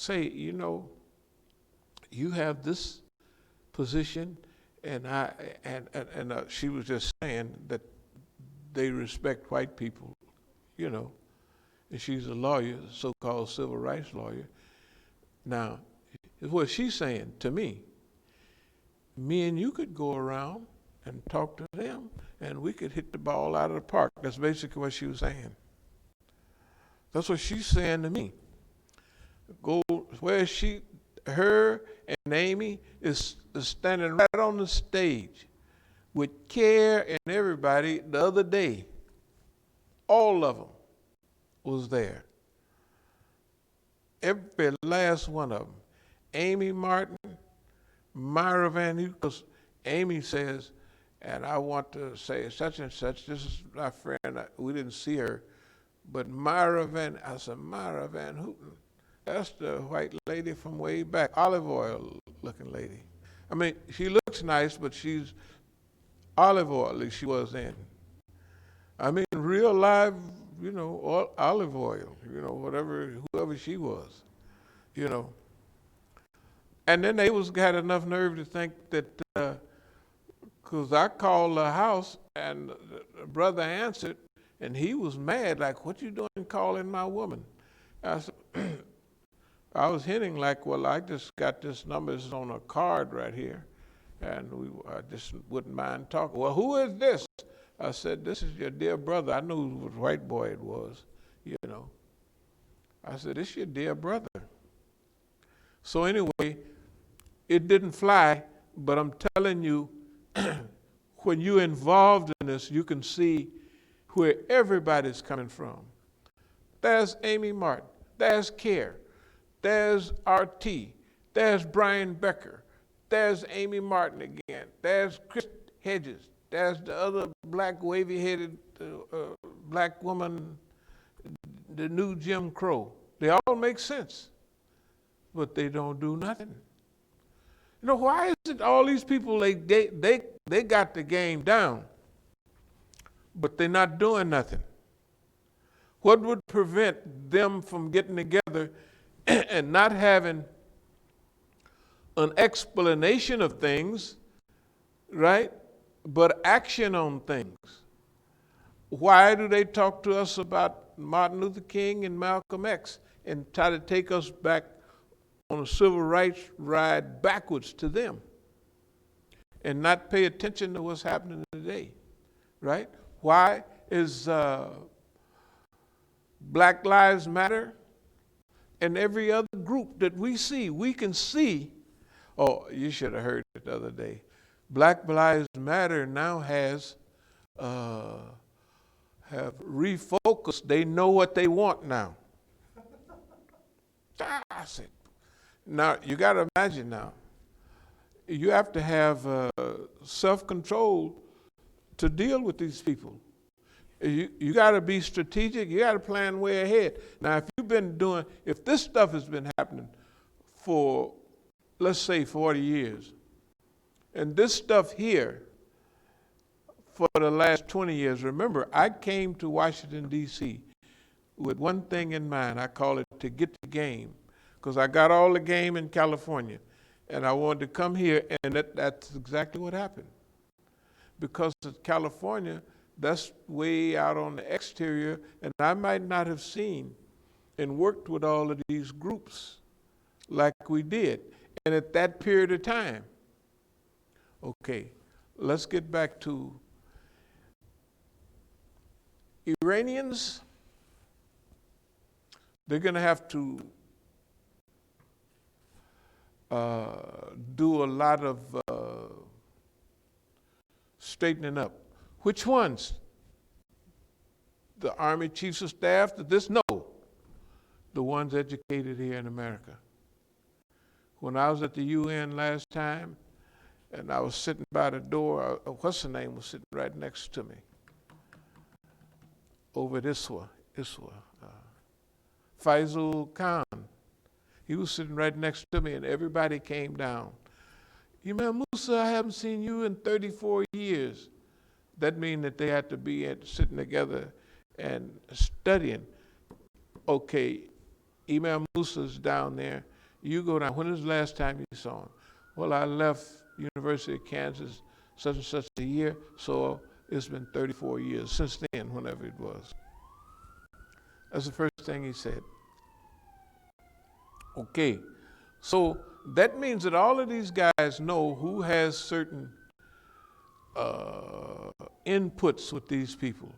say, you have this position, and she was just saying that they respect white people, and she's a lawyer, so-called civil rights lawyer. Now, what she's saying to me and you could go around and talk to them, and we could hit the ball out of the park. That's basically what she was saying. That's what she's saying to me. Go where her and Amy is standing right on the stage with Care and everybody the other day. All of them was there. Every last one of them. Amy Martin, Myra Van Houten, because Amy says, and I want to say such and such, this is my friend, we didn't see her, but Myra Van Houten, that's the white lady from way back, olive oil looking lady. I mean, she looks nice, but she's olive oil, she was then. I mean, real live, olive oil, whoever she was, And then they had enough nerve to think that, because I called the house and the brother answered, and he was mad, like, what you doing calling my woman? I was hinting like, well, I just got this number, it's on a card right here, and I just wouldn't mind talking. Well, who is this? I said, this is your dear brother. I knew what white boy it was, I said, it's your dear brother. So anyway, it didn't fly, but I'm telling you, when you're involved in this, you can see where everybody's coming from. There's Amy Martin, there's Care, there's RT, there's Brian Becker, there's Amy Martin again, there's Chris Hedges, there's the other black wavy-headed black woman, the new Jim Crow. They all make sense, but they don't do nothing. Why is it all these people, they got the game down, but they're not doing nothing? What would prevent them from getting together and not having an explanation of things, right, but action on things? Why do they talk to us about Martin Luther King and Malcolm X and try to take us back on a civil rights ride backwards to them and not pay attention to what's happening today, right? Why is Black Lives Matter and every other group that we can see, oh, you should have heard it the other day. Black Lives Matter now have refocused. They know what they want now. I said, now, you got to imagine now, you have to have self-control to deal with these people. You got to be strategic. You got to plan way ahead. Now, if this stuff has been happening for, let's say, 40 years, and this stuff here for the last 20 years, remember, I came to Washington, D.C. with one thing in mind. I call it to get the game. Because I got all the game in California, and I wanted to come here, and that's exactly what happened. Because of California, that's way out on the exterior, and I might not have seen and worked with all of these groups like we did, and at that period of time. Okay, let's get back to Iranians. They're going to have to do a lot of straightening up. Which ones? The Army Chiefs of Staff? No. The ones educated here in America. When I was at the UN last time, and I was sitting by the door, what's her name was sitting right next to me. Over at Iswa, Faisal Khan. He was sitting right next to me, and everybody came down. Imam Musa, I haven't seen you in 34 years. That means that they had to be sitting together and studying. Okay, Imam Musa's down there. You go down. When was the last time you saw him? Well, I left University of Kansas such and such a year, so it's been 34 years since then, whenever it was. That's the first thing he said. Okay, so that means that all of these guys know who has certain inputs with these people.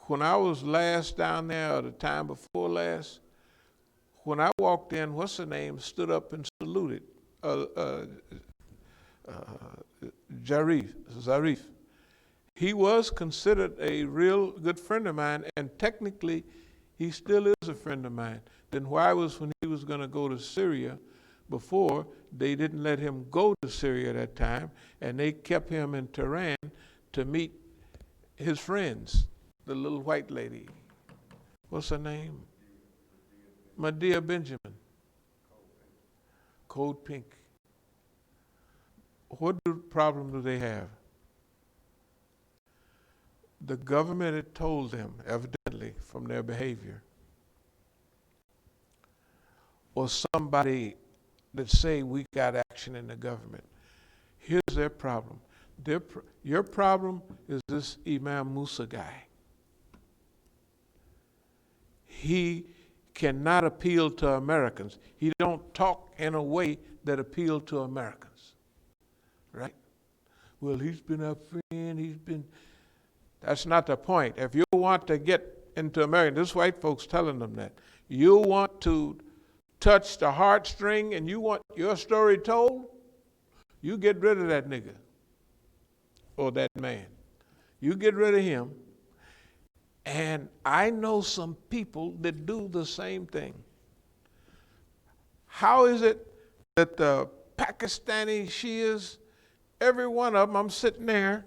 When I was last down there, or the time before last, when I walked in, what's her name, stood up and saluted. Zarif. He was considered a real good friend of mine, and technically, he still is a friend of mine. Then why was when he was going to go to Syria before, they didn't let him go to Syria at that time, and they kept him in Tehran to meet his friends, the little white lady. What's her name? Medea Benjamin. Code Pink. What problem do they have? The government had told them, evidently, from their behavior, or somebody that say we got action in the government. Here's their problem. Your problem is this Imam Musa guy. He cannot appeal to Americans. He don't talk in a way that appeal to Americans, right? Well, he's been our friend, that's not the point. If you want to get into America, this white folks telling them that, you want to touch the heartstring and you want your story told, you get rid of that nigga or that man. You get rid of him. And I know some people that do the same thing. How is it that the Pakistani Shias, every one of them, I'm sitting there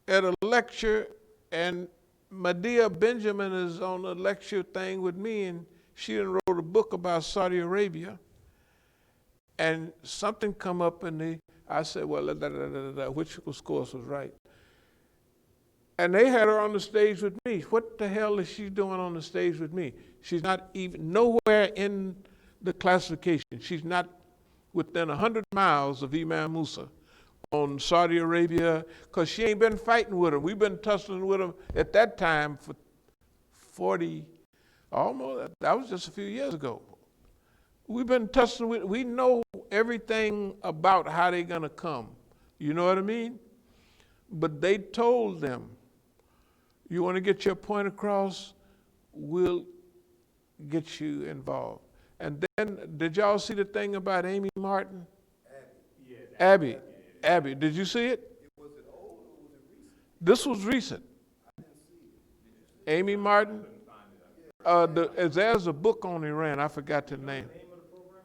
at a lecture and Medea Benjamin is on a lecture thing with me, and she wrote a book about Saudi Arabia, and something come up I said, well, which of course was right. And they had her on the stage with me. What the hell is she doing on the stage with me? She's not even nowhere in the classification. She's not within 100 miles of Imam Musa on Saudi Arabia, because she ain't been fighting with him. We've been tussling with him at that time for 40, almost, that was just a few years ago. We've been tussling with, we know everything about how they're gonna come. You know what I mean? But they told them, you wanna get your point across, we'll get you involved. And then, did y'all see the thing about Amy Martin? Abby. Abby, did you see it? Was it old or was it recent? This was recent. I didn't see it. Amy Martin. There's a book on Iran. I forgot the name. The name of the program?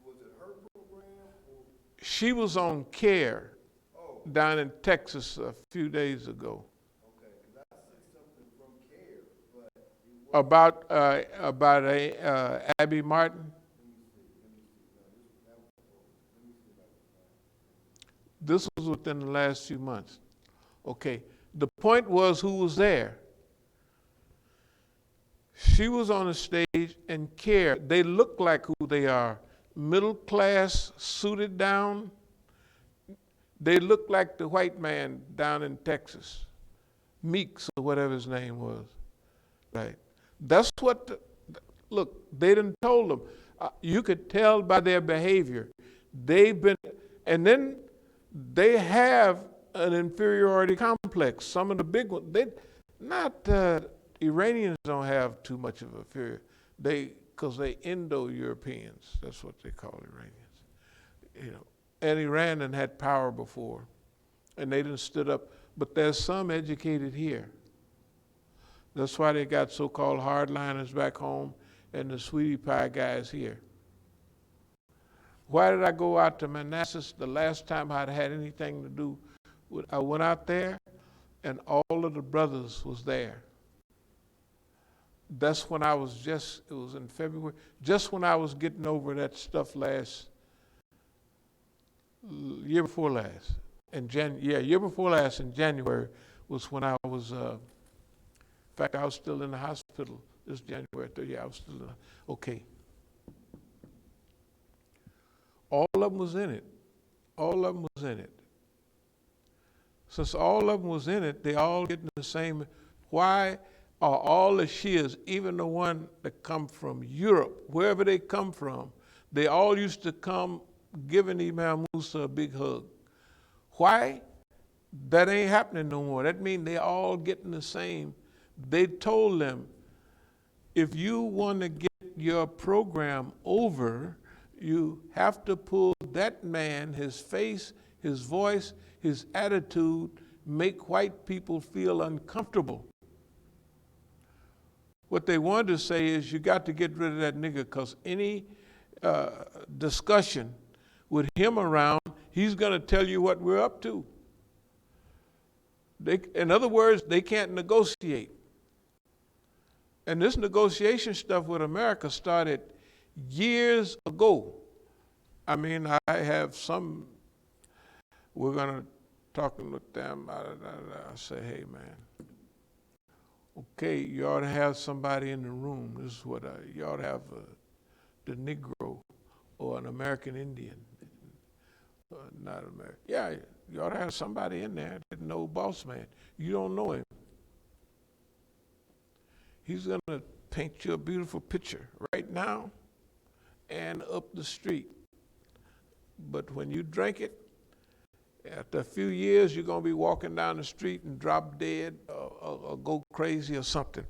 Was it her program? Or? She was on CARE down in Texas a few days ago. Okay, because I see something from CARE, but about Abby Martin. This was within the last few months. Okay, the point was who was there. She was on the stage and CARE. They look like who they are. Middle class, suited down. They look like the white man down in Texas. Meeks or whatever his name was. Right. That's what, look, they done told them. You could tell by their behavior. They've been, and then they have an inferiority complex. Some of the big ones, Iranians don't have too much of a fear. Because they Indo-Europeans, that's what they call Iranians. And Iran had power before, and they didn't stood up. But there's some educated here. That's why they got so-called hardliners back home and the sweetie pie guys here. Why did I go out to Manassas the last time I'd had anything to do with, I went out there and all of the brothers was there. That's when I was it was in February, just when I was getting over that stuff year before last. Year before last in January was when I was, in fact, I was still in the hospital This January 30th. Yeah, I was still okay. All of them was in it. All of them was in it. Since all of them was in it, they all getting the same. Why are all the Shias, even the one that come from Europe, wherever they come from, they all used to come giving Imam Musa a big hug? Why? That ain't happening no more. That means they all getting the same. They told them, if you want to get your program over, you have to pull that man, his face, his voice, his attitude, make white people feel uncomfortable. What they wanted to say is, you got to get rid of that nigga, because any discussion with him around, he's going to tell you what we're up to. In other words, they can't negotiate. And this negotiation stuff with America started years ago. I mean, I have some, we're going to talk with them. I say, hey, man, okay, you ought to have somebody in the room. This is what you ought to have the Negro or an American Indian. Not American. Yeah, you ought to have somebody in there that know boss man. You don't know him. He's going to paint you a beautiful picture right now and up the street. But when you drink it, after a few years, you're going to be walking down the street and drop dead or go crazy or something.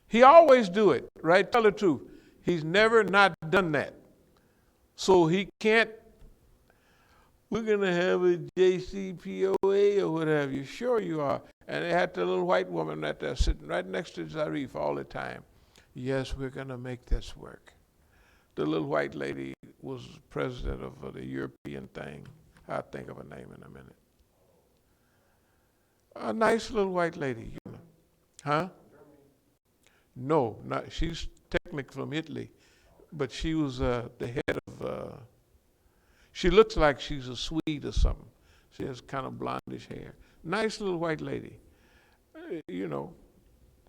He always do it, right? Tell the truth. He's never not done that. So he can't, we're going to have a JCPOA or whatever. You sure you are? And they had the little white woman right there sitting right next to Zarif all the time. Yes, we're going to make this work. The little white lady was president of the European thing. I'll think of her name in a minute. A nice little white lady, you know. Huh? No, not, she's technically from Italy, but she was the head of, she looks like she's a Swede or something. She has kind of blondish hair. Nice little white lady. You know,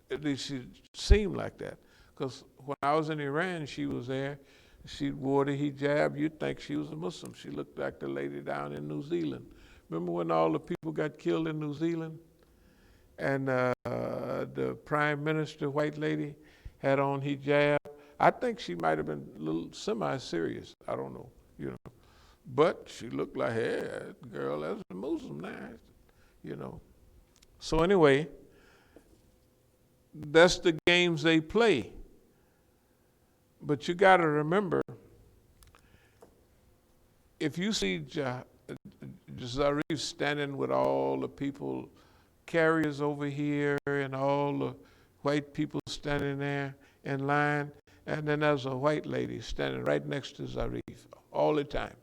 at least she seemed like that. Because when I was in Iran, she was there. She wore the hijab. You'd think she was a Muslim. She looked like the lady down in New Zealand. Remember when all the people got killed in New Zealand? And the prime minister, white lady, had on hijab. I think she might have been a little semi-serious. I don't know, you know. But she looked like, hey, that girl, that's a Muslim now, you know. So anyway, that's the games they play. But you got to remember, if you see Zarif standing with all the people, carriers over here, and all the white people standing there in line, and then there's a white lady standing right next to Zarif all the time.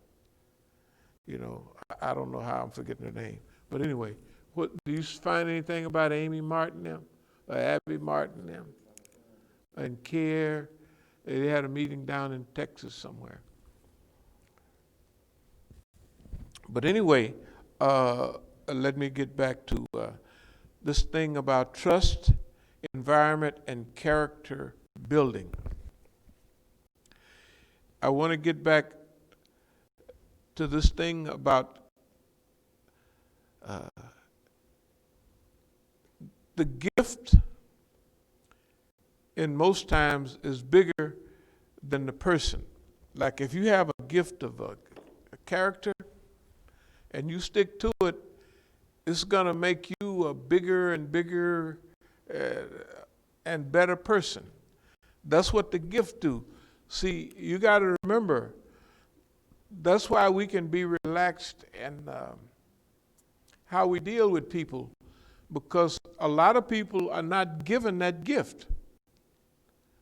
You know, I don't know how I'm forgetting her name. But anyway, what, do you find anything about Amy Martin them, or Abby Martin them, and Care? They had a meeting down in Texas somewhere. But anyway, let me get back to this thing about trust, environment, and character building. I want to get back to this thing about the gift in most times is bigger than the person. Like if you have a gift of a character and you stick to it, it's gonna make you a bigger and bigger and better person. That's what the gift do. See, you gotta remember, that's why we can be relaxed and how we deal with people, because a lot of people are not given that gift.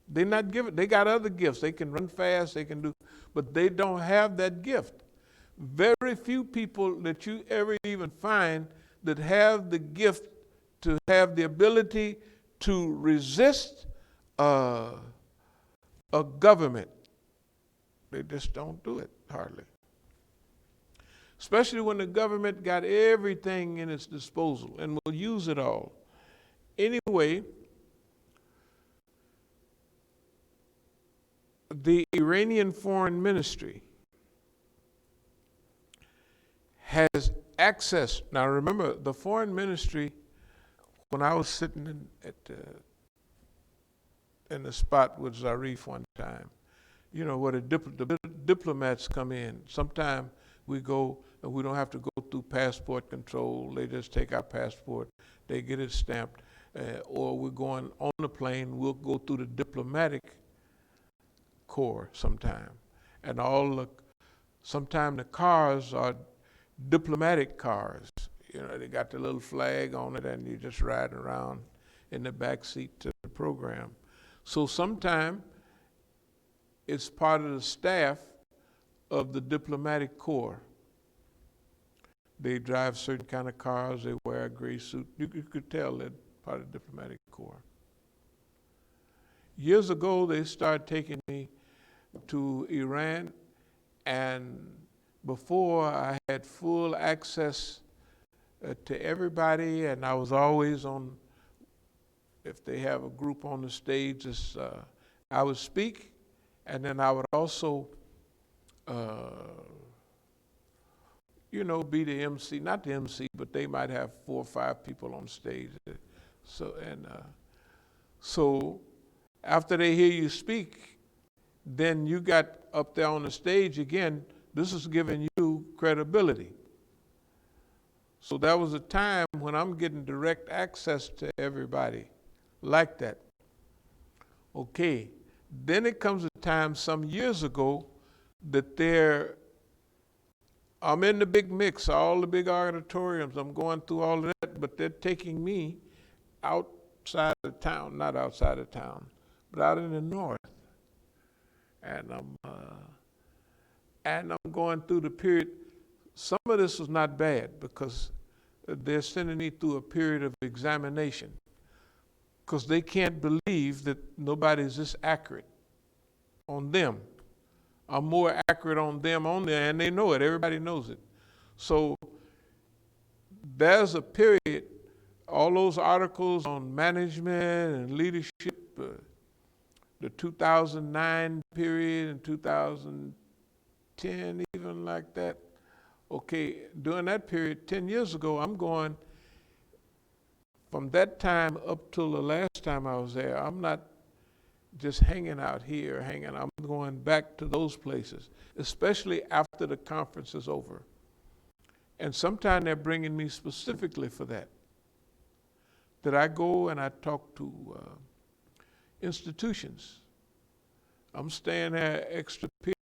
They're not given, they got other gifts. They can run fast, they can do, but they don't have that gift. Very few people that you ever even find that have the gift to have the ability to resist a government. They just don't do it, hardly. Especially when the government got everything in its disposal and will use it all. Anyway, the Iranian Foreign Ministry has access. Now remember, the Foreign Ministry, when I was sitting in the spot with Zarif one time, you know, where the diplomats come in. Sometimes we go and we don't have to go through passport control. They just take our passport, they get it stamped, or we're going on the plane, we'll go through the diplomatic corps sometime. And sometimes the cars are diplomatic cars. You know, they got the little flag on it and you just ride around in the back seat to the program. So sometimes it's part of the staff of the diplomatic corps. They drive certain kind of cars, they wear a gray suit. You could tell they're part of the diplomatic corps. Years ago, they started taking me to Iran, and before I had full access to everybody, and I was always on, if they have a group on the stage, I would speak, and then I would also, be the MC, not the MC, but they might have 4 or 5 people on stage. So after they hear you speak, then you got up there on the stage again. This is giving you credibility. So that was a time when I'm getting direct access to everybody like that. Okay, then it comes a time some years ago that I'm in the big mix, all the big auditoriums, I'm going through all of that, but they're taking me outside of town, not outside of town, but out in the north. And I'm going through the period. Some of this was not bad because they're sending me through a period of examination because they can't believe that nobody's this accurate on them. I'm more accurate on them on there, and they know it. Everybody knows it. So there's a period, all those articles on management and leadership, the 2009 period and 2010, even like that. Okay, during that period, 10 years ago, I'm going from that time up till the last time I was there. I'm not just hanging out here, I'm going back to those places, especially after the conference is over. And sometimes they're bringing me specifically for that I go and I talk to institutions. I'm staying there extra